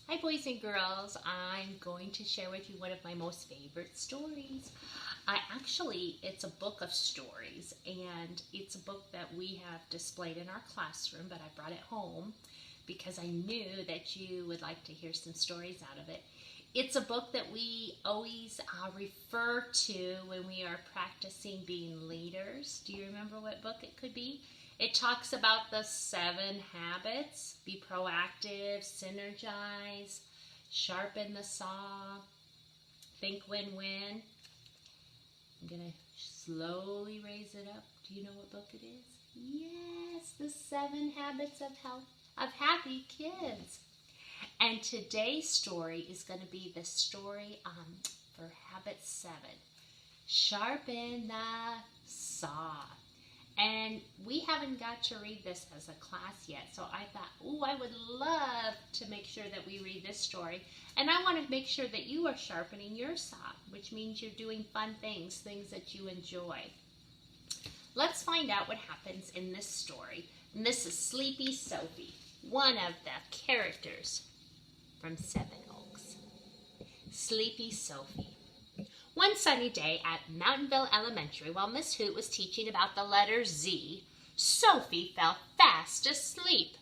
Hi boys and girls, I'm going to share with you one of my most favorite stories. It's a book of stories, and it's a book that we have displayed in our classroom, but I brought it home because I knew that you would like to hear some stories out of it. It's a book that we always refer to when we are practicing being leaders. Do you remember what book it could be? It talks about the 7 habits: be proactive, synergize, sharpen the saw, think win-win. I'm going to slowly raise it up. Do you know what book it is? Yes, the 7 habits of happy kids. And today's story is going to be the story for habit 7, sharpen the saw. And we haven't got to read this as a class yet, so I thought, I would love to make sure that we read this story. And I want to make sure that you are sharpening your saw, which means you're doing fun things that you enjoy. Let's find out what happens in this story. And this is Sleepy Sophie, one of the characters from Seven Oaks. Sleepy Sophie. One sunny day at Mountainville Elementary, while Miss Hoot was teaching about the letter Z, Sophie fell fast asleep.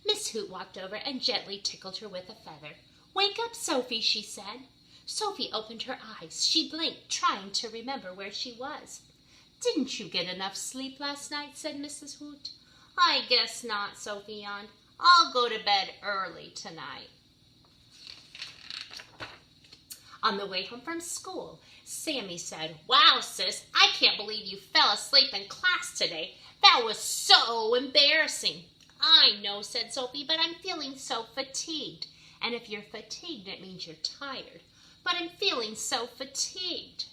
Miss Hoot walked over and gently tickled her with a feather. "Wake up, Sophie," she said. Sophie opened her eyes. She blinked, trying to remember where she was. "Didn't you get enough sleep last night?" said Mrs. Hoot. "I guess not," Sophie yawned. "I'll go to bed early tonight." On the way home from school, Sammy said, "Wow, sis, I can't believe you fell asleep in class today. That was so embarrassing." "I know," said Sophie, "but I'm feeling so fatigued." "And if you're fatigued, it means you're tired." "But I'm feeling so fatigued."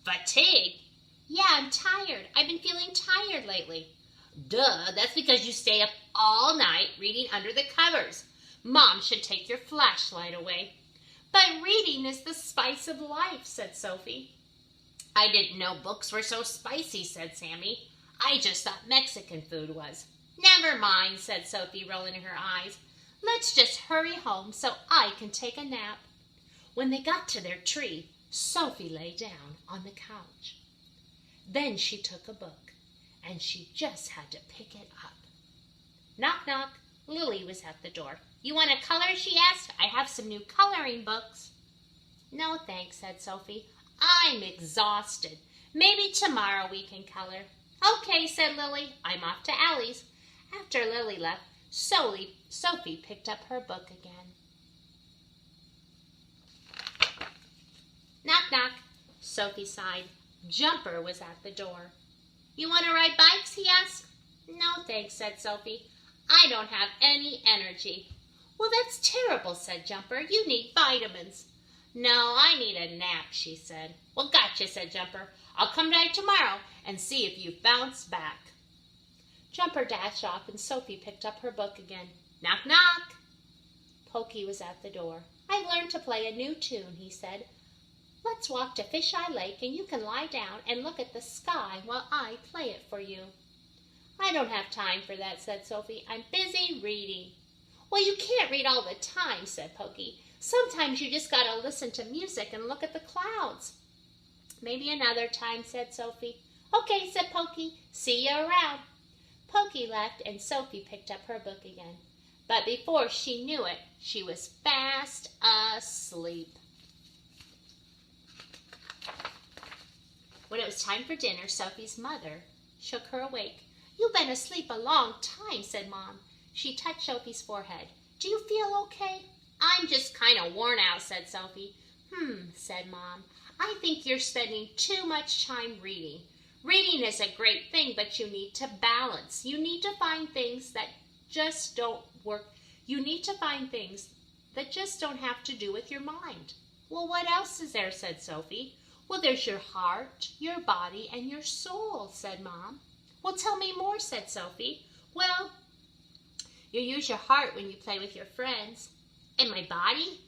"Fatigued?" "Yeah, I'm tired. I've been feeling tired lately." "Duh, that's because you stay up all night reading under the covers. Mom should take your flashlight away." "But reading is the spice of life," said Sophie. "I didn't know books were so spicy," said Sammy. "I just thought Mexican food was." "Never mind," said Sophie, rolling her eyes. "Let's just hurry home so I can take a nap." When they got to their tree, Sophie lay down on the couch. Then she took a book, and she just had to pick it up. Knock, knock. Lily was at the door. "You want to color?" she asked. "I have some new coloring books." "No, thanks," said Sophie. "I'm exhausted. Maybe tomorrow we can color." "Okay," said Lily. "I'm off to Allie's." After Lily left, Sophie picked up her book again. Knock, knock. Sophie sighed. Jumper was at the door. "You want to ride bikes?" he asked. "No, thanks," said Sophie. "I don't have any energy." "Well, that's terrible," said Jumper. "You need vitamins." "No, I need a nap," she said. "Well, gotcha," said Jumper. "I'll come back tomorrow and see if you bounce back." Jumper dashed off, and Sophie picked up her book again. Knock, knock. Pokey was at the door. "I've learned to play a new tune," he said. "Let's walk to Fisheye Lake, and you can lie down and look at the sky while I play it for you." "I don't have time for that," said Sophie. "I'm busy reading." "Well, you can't read all the time," said Pokey. "Sometimes you just gotta listen to music and look at the clouds." "Maybe another time," said Sophie. "Okay," said Pokey. "See you around." Pokey left, and Sophie picked up her book again. But before she knew it, she was fast asleep. When it was time for dinner, Sophie's mother shook her awake. "You've been asleep a long time," said Mom. She touched Sophie's forehead. "Do you feel okay?" "I'm just kind of worn out," said Sophie. Said Mom. "I think you're spending too much time reading. Reading is a great thing, but you need to balance. You need to find things that just don't work. You need to find things that just don't have to do with your mind." "Well, what else is there?" said Sophie. "Well, there's your heart, your body, and your soul," said Mom. "Well, tell me more," said Sophie. "Well, you use your heart when you play with your friends." "And my body?"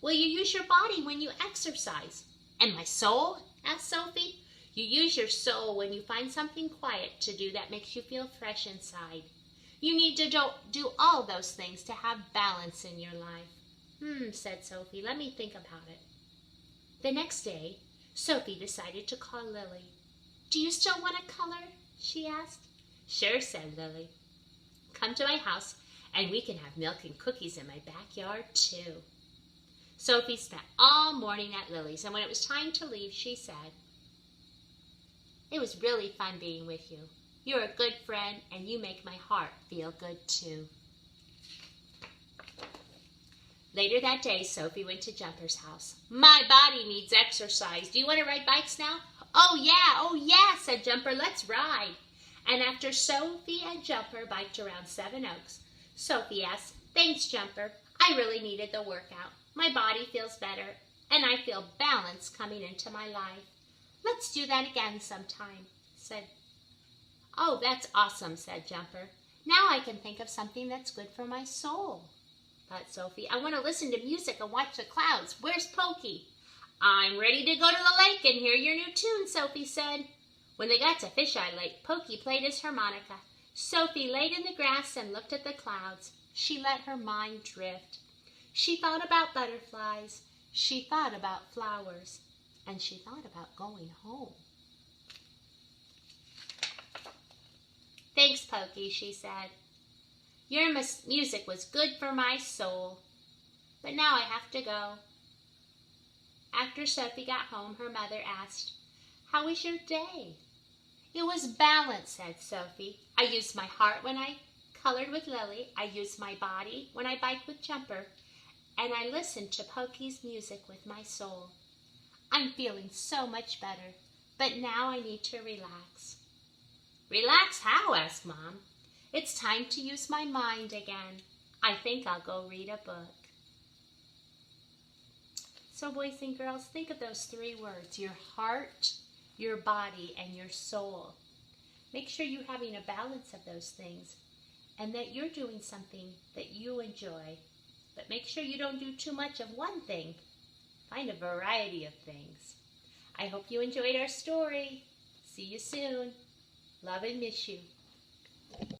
"Well, you use your body when you exercise." "And my soul?" asked Sophie. "You use your soul when you find something quiet to do that makes you feel fresh inside. You need to do all those things to have balance in your life." Said Sophie. Let me think about it. The next day, Sophie decided to call Lily. Do you still want to color? She asked. Sure, said Lily. Come to my house and we can have milk and cookies in my backyard too. Sophie spent all morning at Lily's, and when it was time to leave, she said, it was really fun being with you. You're a good friend and you make my heart feel good too. Later that day, Sophie went to Jumper's house. My body needs exercise. Do you want to ride bikes now? Oh yeah, said Jumper. Let's ride. And after Sophie and Jumper biked around Seven Oaks, Sophie asked, thanks, Jumper. I really needed the workout. My body feels better, and I feel balance coming into my life. Let's do that again sometime, said. Oh, that's awesome, said Jumper. Now I can think of something that's good for my soul, thought Sophie. I want to listen to music and watch the clouds. Where's Pokey? I'm ready to go to the lake and hear your new tune, Sophie said. When they got to Fisheye Lake, Pokey played his harmonica. Sophie laid in the grass and looked at the clouds. She let her mind drift. She thought about butterflies. She thought about flowers. And she thought about going home. Thanks, Pokey, she said. Your music was good for my soul. But now I have to go. After Sophie got home, her mother asked, how was your day? It was balanced, said Sophie. I used my heart when I colored with Lily. I used my body when I biked with Jumper. And I listened to Pokey's music with my soul. I'm feeling so much better, but now I need to relax. Relax how? Asked Mom. It's time to use my mind again. I think I'll go read a book. So boys and girls, think of those three words, your heart, your body, and your soul. Make sure you're having a balance of those things and that you're doing something that you enjoy. But make sure you don't do too much of one thing. Find a variety of things. I hope you enjoyed our story. See you soon. Love and miss you.